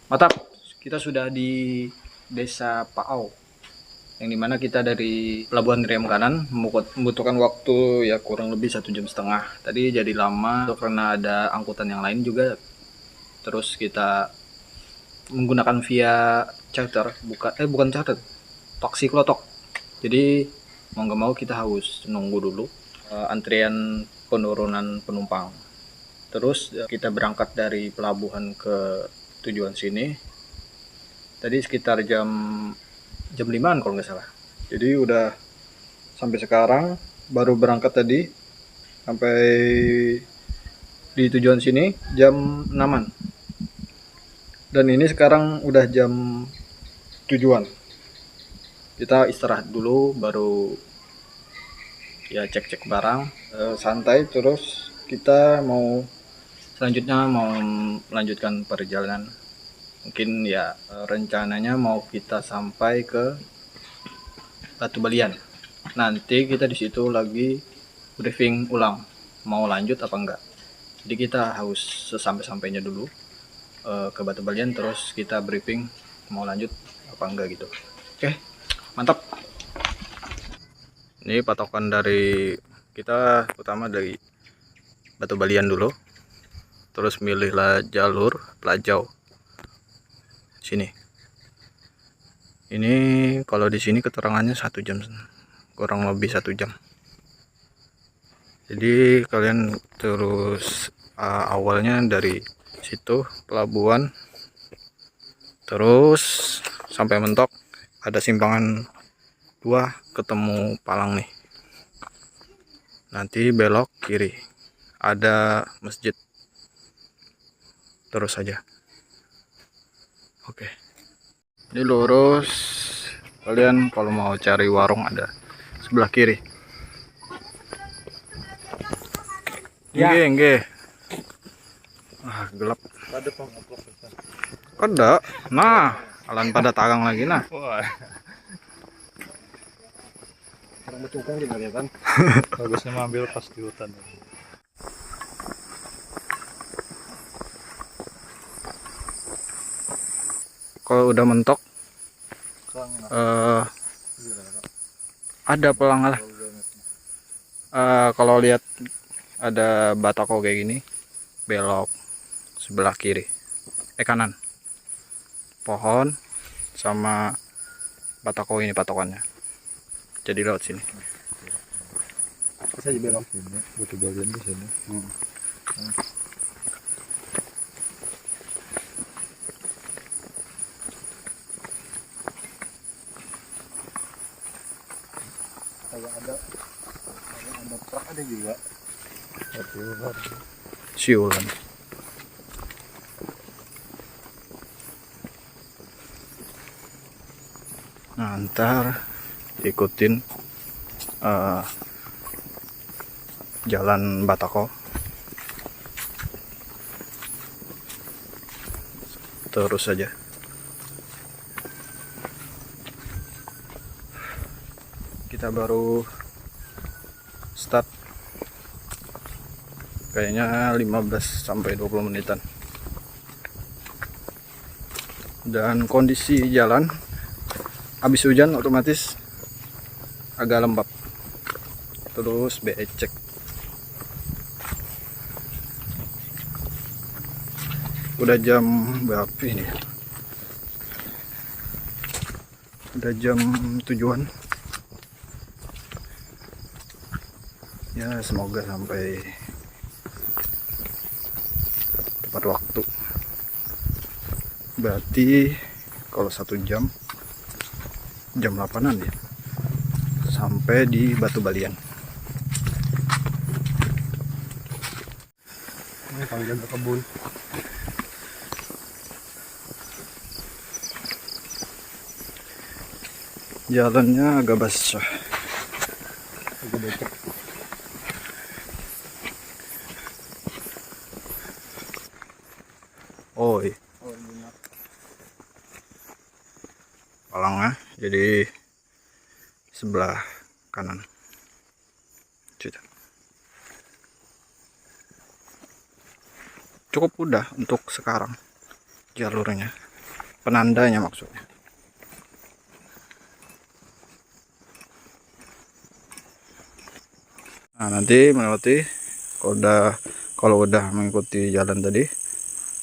Mantap, kita sudah di Desa Paau, yang dimana kita dari Pelabuhan Riam Kanan membutuhkan waktu ya kurang lebih 1,5 jam. Tadi jadi lama karena ada angkutan yang lain juga. Terus kita menggunakan via charter, bukan charter, taksi klotok. Jadi mau nggak mau kita harus nunggu dulu antrian penurunan penumpang. Terus kita berangkat dari pelabuhan ke tujuan sini tadi sekitar jam 5-an kalau nggak salah. Jadi udah sampai sekarang, baru berangkat tadi sampai di tujuan sini jam 6-an. Dan ini sekarang udah jam tujuan. Kita istirahat dulu baru ya cek-cek barang, santai, terus kita selanjutnya mau melanjutkan perjalanan. Mungkin ya rencananya mau kita sampai ke Batu Balian. Nanti kita di situ lagi briefing ulang mau lanjut apa enggak. Jadi kita harus sesampai-sampainya dulu ke Batu Balian, terus kita briefing mau lanjut apa enggak gitu. Oke, mantap. Ini patokan dari kita pertama dari Batu Balian dulu. Terus milihlah jalur Pelajau. Sini. Ini kalau di sini keterangannya 1 jam, kurang lebih 1 jam. Jadi kalian terus awalnya dari situ pelabuhan, terus sampai mentok ada simpangan 2 ketemu palang nih. Nanti belok kiri ada masjid, terus saja. Oke. Ini lurus, kalian kalau mau cari warung ada sebelah kiri. Ya. Nggih. Gelap. Ada. Nah, alan pada tagang lagi nah. Wah, Orang becukang juga ya kan. bagusnya ambil pas di hutan. Kalau udah mentok ada pelang lah. Kalau lihat ada batako kayak gini, belok sebelah kiri, kanan, pohon sama batako ini patokannya. Jadi lewat sini. Bisa belok sini, Batu Balian di sini. Ada truk ada juga. Siulan. Nah, ntar ikutin jalan Batako terus saja. Kita baru start kayaknya 15-20 menitan, dan kondisi jalan habis hujan otomatis agak lembab, terus becek. Udah jam berapa ini? Udah jam tujuan. Ya semoga sampai tepat waktu. Berarti kalau 1 jam, jam 8-an ya, sampai di Batu Balian. Ini panggilan ke kebun. Jalannya agak basah. Agak becek. Oh iya. Palangnya jadi sebelah kanan. Sudah. Cukup udah untuk sekarang jalurnya. penandanya maksudnya. Nah, nanti melewati kalau udah mengikuti jalan tadi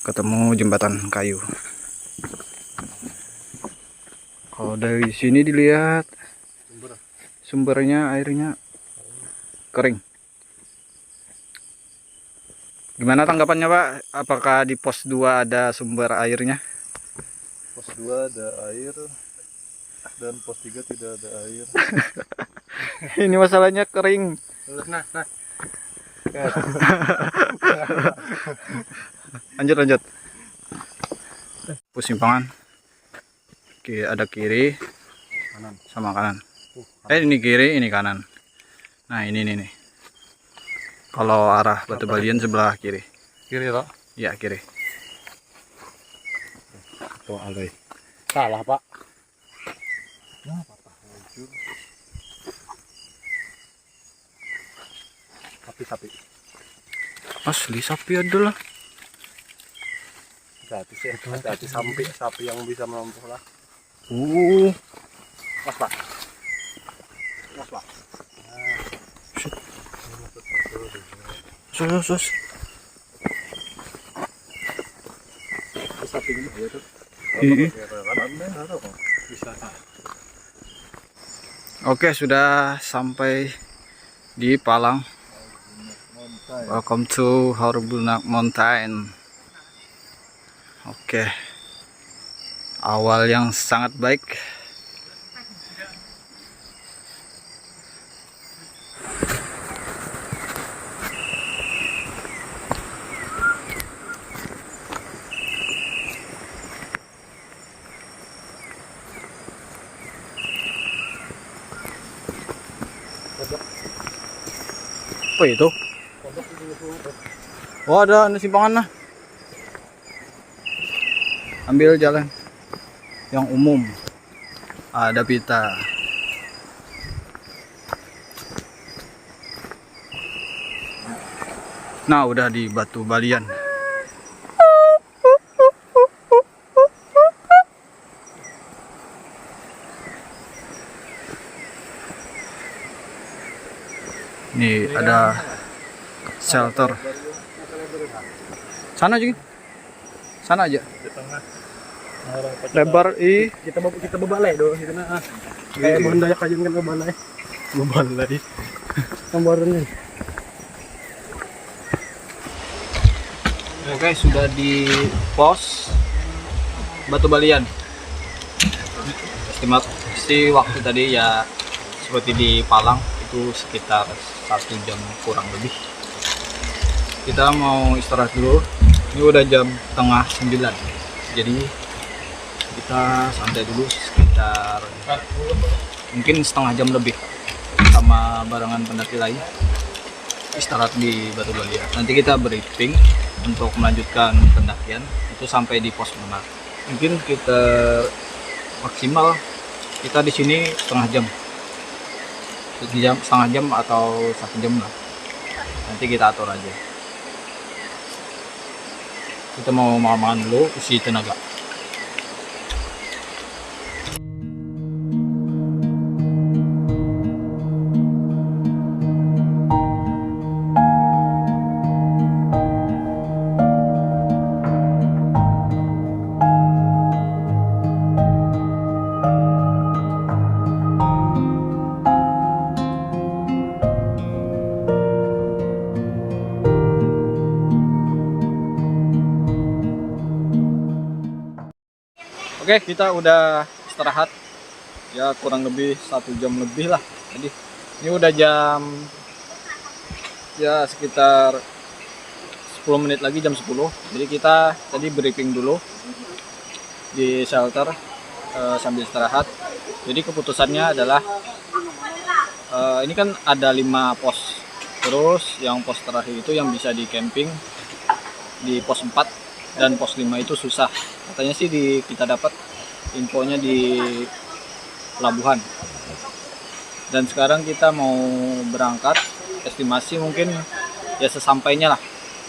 ketemu jembatan kayu. Kalau dari sini dilihat sumbernya airnya kering. Gimana tanggapannya Pak? Apakah di pos 2 ada sumber airnya? Pos 2 ada air dan pos 3 tidak ada air. Ini masalahnya kering. Nah. Lanjut. Persimpangan. Ada kiri Kanan. sama kanan. Ini kiri, ini kanan. Nah, ini nih. Kalau arah Batu Balian sebelah kiri. Kiri Pak? Ya, kiri. Tuh alay. Salah Pak. Nah, patah hancur. Sapi. Asli sapi adalah. Hati-hati sapi yang bisa melompat lah. Mas Pak. Sus. Sapi ini ya tuh. Bisa. Oke, sudah sampai di Palang. Welcome to Harbunak Mountain. Oke. Awal yang sangat baik. Apa itu? Oh, ada simpangan nah. Ambil jalan yang umum. Ada pita. Nah, udah di Batu Balian. Nih ada shelter. Sana aja. Di tengah. Lebar Kita bebalai doh itu nah. Kayak bahan dayak aja kan bebalai. Gambarannya. Oke, sudah di pos Batu Balian. Estimasi waktu tadi ya seperti di Palang itu sekitar 1 jam kurang lebih. Kita mau istirahat dulu. Ini udah jam setengah 9. Jadi kita santai dulu sekitar mungkin setengah jam lebih sama barengan pendaki lain istirahat di Batu Balian. Nanti kita briefing untuk melanjutkan pendakian itu sampai di pos mana. Mungkin kita maksimal kita di sini setengah jam atau 1 jam lah. Nanti kita atur aja. Kita mau makan dulu, isi tenaga. Oke, kita udah istirahat ya kurang lebih 1 jam lebih lah. Jadi ini udah jam ya sekitar 10 menit lagi jam 10. Jadi kita tadi briefing dulu di shelter sambil istirahat. Jadi keputusannya adalah ini kan ada 5 pos. Terus yang pos terakhir itu yang bisa di camping di pos 4 dan pos 5 itu susah. Katanya sih kita dapat infonya di pelabuhan. Dan sekarang kita mau berangkat, estimasi mungkin ya sesampainya lah.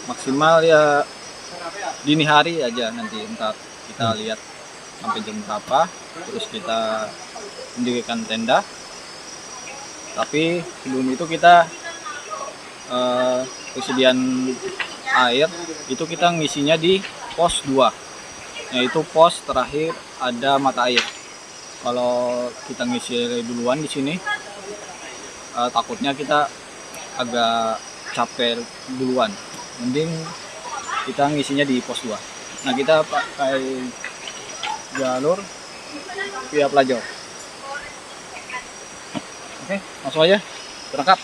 Maksimal ya dini hari aja nanti, entar kita lihat sampai jam berapa, terus kita mendirikan tenda. Tapi sebelum itu kita persediaan air itu kita ngisinya di pos 2, yaitu pos terakhir ada mata air. Kalau kita ngisi duluan di sini takutnya kita agak capek duluan, mending kita ngisinya di pos 2. Nah, kita pakai jalur via Pelajau. Oke, langsung aja berangkat.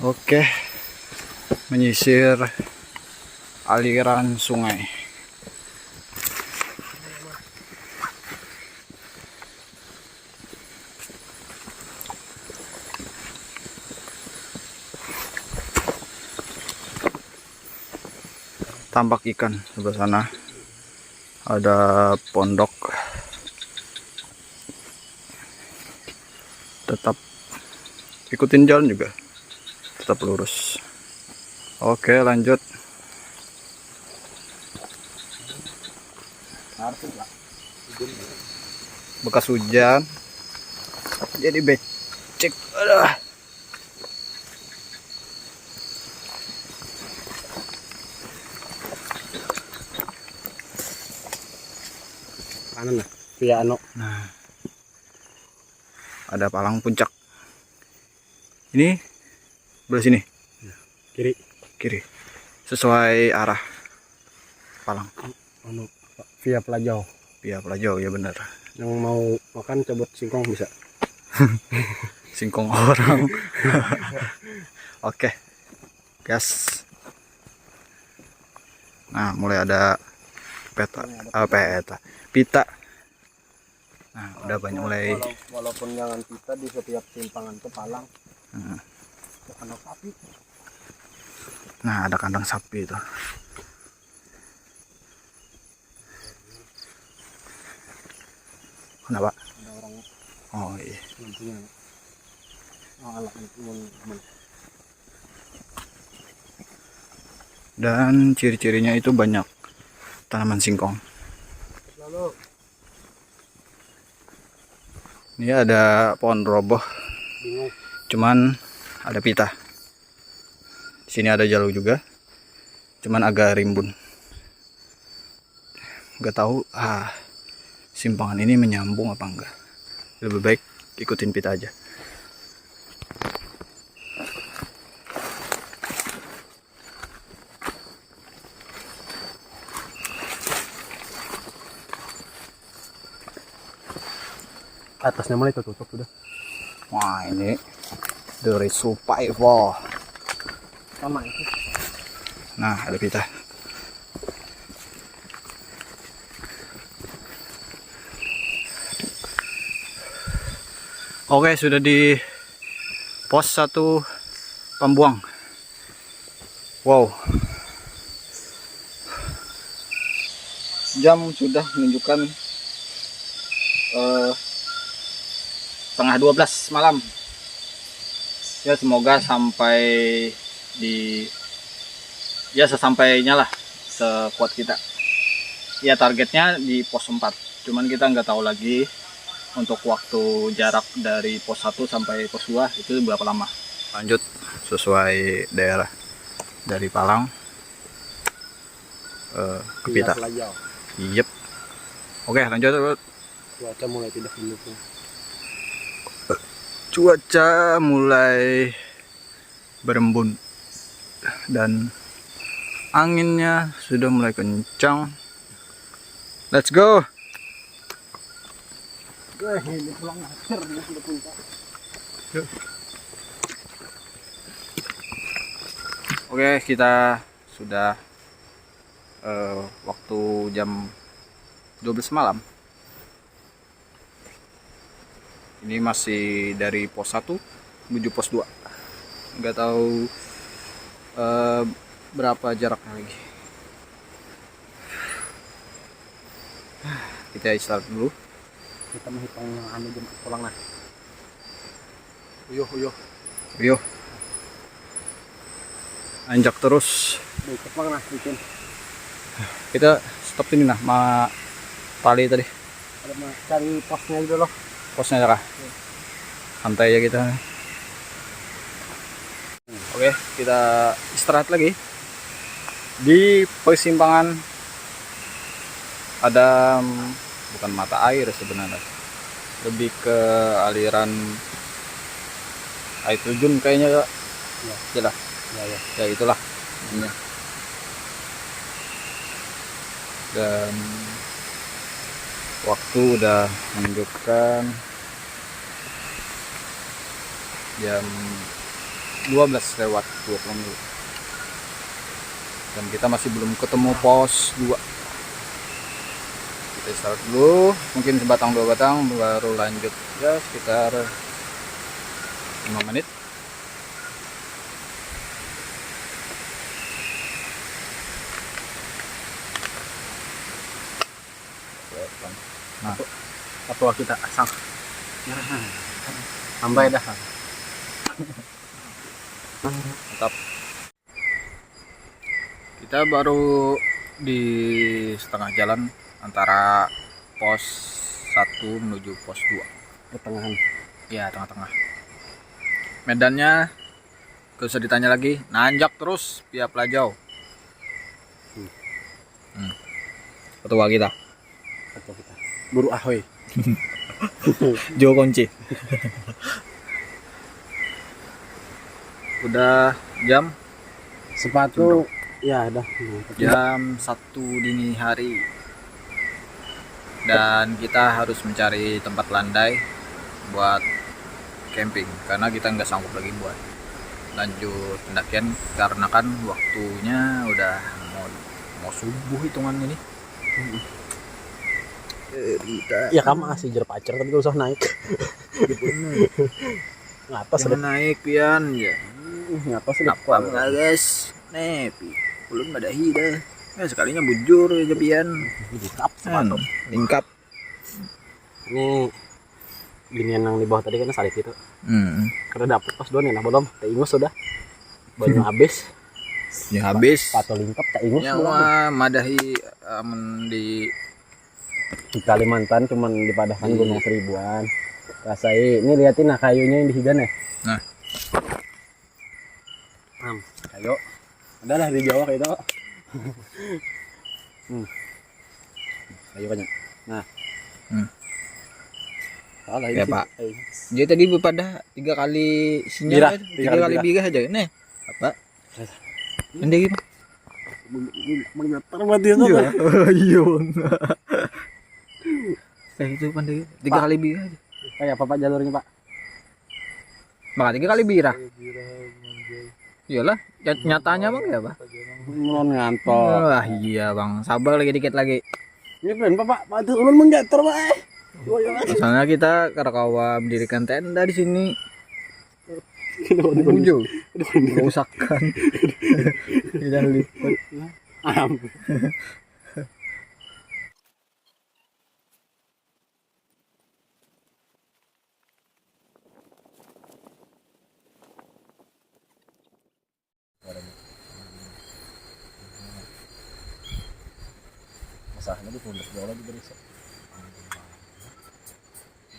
Oke, menyisir aliran sungai. Tambak ikan sebelah sana, ada pondok. Tetap ikutin jalan juga, tetap lurus. Oke, lanjut. Bekas hujan jadi becek. Kanan lah via ano. Nah, ada palang puncak. Ini belah sini, Kiri sesuai arah palang. ano via Pelajau. Via Pelajau, ya benar. Yang mau makan cabut singkong bisa. Singkong orang. Oke, gas. Nah, mulai ada pita. Nah, udah banyak mulai. Walaupun jangan pita, di setiap simpangan ke palang ada kandang sapi. Nah, ada kandang sapi itu. Kenapa? Ada orang Oh iya. yang punya alat teman. Dan ciri-cirinya itu banyak tanaman singkong. Lalu Ini ada pohon roboh, bingung. cuman ada pita. Di sini ada jalur juga, cuman agak rimbun. Gak tahu simpangan ini menyambung apa enggak. Lebih baik ikutin pita aja. Atasnya mulai tertutup sudah. Wah, ini dari survival. Sama itu. Nah, ada pita. Oke, sudah di pos 1 Pambuang. Wow. Jam sudah menunjukkan setengah 12 malam. Ya, semoga sampai di sesampainya lah, sekuat kita. Ya, targetnya di pos 4. Cuman kita nggak tahu lagi untuk waktu jarak dari pos 1 sampai pos 2 itu berapa lama. Lanjut sesuai daerah dari Palang ke Pita. Pelajau. Yep. Oke, lanjut. Cuaca mulai tidak mendukung. Cuaca mulai berembun dan anginnya sudah mulai kencang. Let's go. Ini pulang ngajar dia sudah puncak. Oke, kita sudah waktu jam 12 malam. Ini masih dari pos 1 menuju pos 2. Nggak tahu berapa jaraknya lagi. Kita istirahat dulu Kita menghitung anu jam pulang nah. Uyuh. Anjak terus. Ikut pulang nah bikin. Kita stop ini nah, tali tadi. Ada mah cari posnya dulu loh. Posnya kah? Santai ya kita. Oke, kita istirahat lagi. Di persimpangan ada bukan mata air sebenarnya, lebih ke aliran air terjun kayaknya ya. Jelas. Ya itulah intinya. Dan waktu udah menunjukkan jam 12:20 menit. Dan kita masih belum ketemu pos 2. Kita start dulu, mungkin sebatang dua batang baru lanjut ya sekitar 5 menit. Nah, Apa kita asang? Sampai dah. mantap. Kita baru di setengah jalan antara pos 1 menuju pos 2. Pertengahan. Ya, tengah-tengah. Medannya gak usah ditanya lagi, nanjak terus via Pelajau. Ketua kita Atau kita. Buru ahoy. Jo kunci. Udah jam Sepatu ya dah. jam 1 dini hari. Dan kita harus mencari tempat landai buat camping karena kita nggak sanggup lagi buat lanjut pendakian karena kan waktunya udah mau subuh hitungan ini. Ya kamu ngasih jeruk pacar tapi gak usah naik. Ngatas Jangan naik pian ya. Ngatas Apa enggak guys? Nepi belum ada hida. Ya sekalinya bujur ya pian. Lengkap sepatu. Lengkap. Ini ginian yang di bawah tadi kan salib itu. Karena dapet pas 2 nih nah belum. Tak ingus sudah. Baru habis. Ya habis. Sepatu lengkap tak ingus belum. Nyawa madahi Di Kalimantan cuman dipadahkan Gunung Seribuan. Rasai ini liatin nah kayunya yang dihigan ya. Nah. Kayu. Adalah di Jawa kayak itu. Kayu banyak. Nah. Salah Ya, ini Pak. sih. Jadi tadi pada 3 kali sinyal, 3 kali biga aja. Nih, apa? Ini gimana? Menggetar mati itu. Iya. Itu pandai 3 kali biga aja. Kayak apa Pak jalurnya Pak? Maka 3 kali bira. Iyalah, nyatanya bang ya Pak. Ulun ngantor. Wah iya bang, sabar lagi dikit lagi. Ini keren Pak. Pak itu ulun menggetar Pak. Soalnya kita karakawa mendirikan tenda di sini. Bujo, kerusakan. Tidak lipat.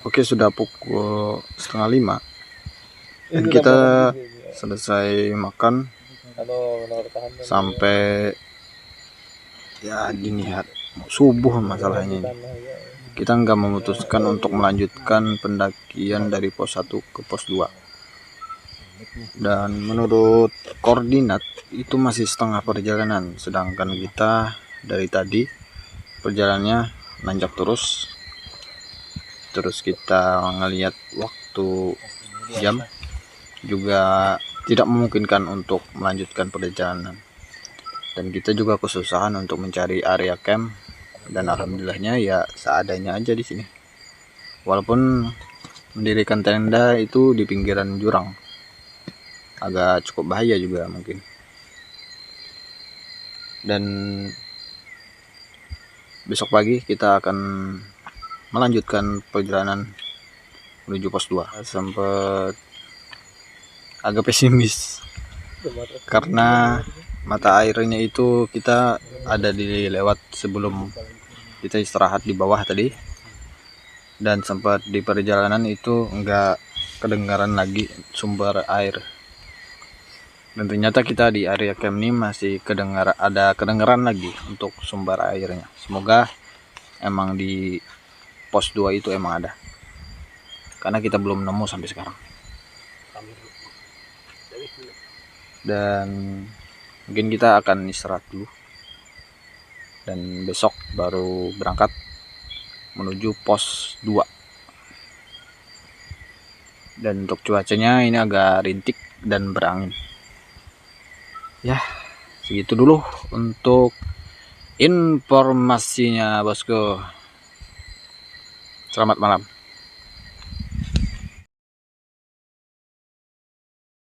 Oke, sudah pukul 4:30 dan kita selesai makan sampai ya dini hari subuh. Masalahnya ini kita nggak memutuskan untuk melanjutkan pendakian dari pos 1 ke pos 2, dan menurut koordinat itu masih setengah perjalanan, sedangkan kita dari tadi perjalanannya nanjak terus kita ngelihat waktu jam juga tidak memungkinkan untuk melanjutkan perjalanan, dan kita juga kesusahan untuk mencari area camp, dan alhamdulillahnya ya seadanya aja di sini. Walaupun mendirikan tenda itu di pinggiran jurang, agak cukup bahaya juga mungkin. Dan besok pagi kita akan melanjutkan perjalanan menuju pos 2. Sempat agak pesimis karena mata airnya itu kita ada di lewat sebelum kita istirahat di bawah tadi, dan sempat di perjalanan itu enggak kedengaran lagi sumber air, dan ternyata kita di area camp ini masih ada kedengaran lagi untuk sumber airnya. Semoga emang di pos 2 itu emang ada, karena kita belum nemu sampai sekarang. Dan mungkin kita akan istirahat dulu, dan besok baru berangkat menuju pos 2. Dan untuk cuacanya ini agak rintik dan berangin. Ya, segitu dulu untuk informasinya bosku. Selamat malam.